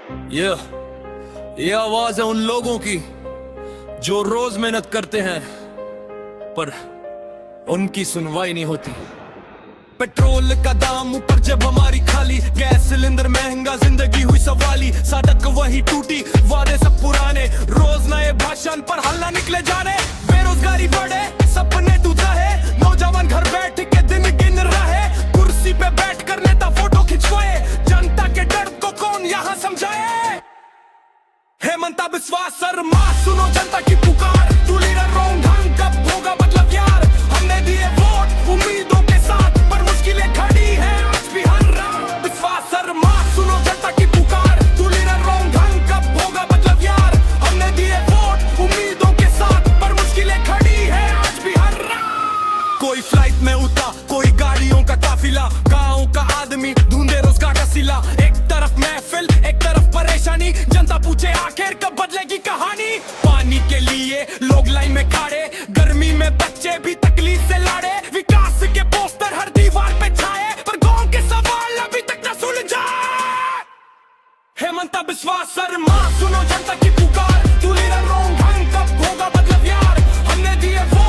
ये आवाज है उन लोगों की जो रोज मेहनत करते हैं पर उनकी सुनवाई नहीं होती। पेट्रोल का दाम ऊपर जब हमारी खाली, गैस सिलेंडर महंगा, जिंदगी हुई सवाली, सड़क वही टूटी, वादे सब पुराने, रोज नए भाषण पर हल्ला निकले जाने। बेरोजगारी बढ़े, सपने टूटा है, नौजवान घर बैठ के दिन गिन रहे, कुर्सी पे बैठ कर नेता फोटो खिंचवाए, जनता के दर्द को कौन यहाँ समझाए। हेमंत बिस्वा शर्मा, सुनो जनता की पुकार, तू लीडर रॉन्ग ढंग कब होगा मतलब यार। हमने दिए वोट उम्मीदों के साथ, पर मुश्किलें खड़ी है आज भी हर रात। बिस्वा शर्मा, सुनो जनता की पुकार, तू लीडर रॉन्ग ढंग कब होगा मतलब यार। हमने दिए वोट उम्मीदों के साथ, पर मुश्किलें खड़ी है आज भी हर रात। कोई फ्लाइट में उतरा, कोई गाड़ियों का काफिला, गाँव का आदमी ढूंढे रोजगार का सिला। एक तरफ महफिल, एक तरफ परेशानी, जनता पूछे आखिर कब बदलेगी कहानी। पानी के लिए लोग लाइन में खड़े, गर्मी में बच्चे भी तकलीफ से लड़े, विकास के पोस्टर हर दीवार पे छाए, पर गांव के सवाल अभी तक न सुलझाए। हेमंत बिस्वा शर्मा, सुनो जनता की पुकार, तू लीडर रॉन्ग ढंग कब होगा मतलब यार। हमने दिए वो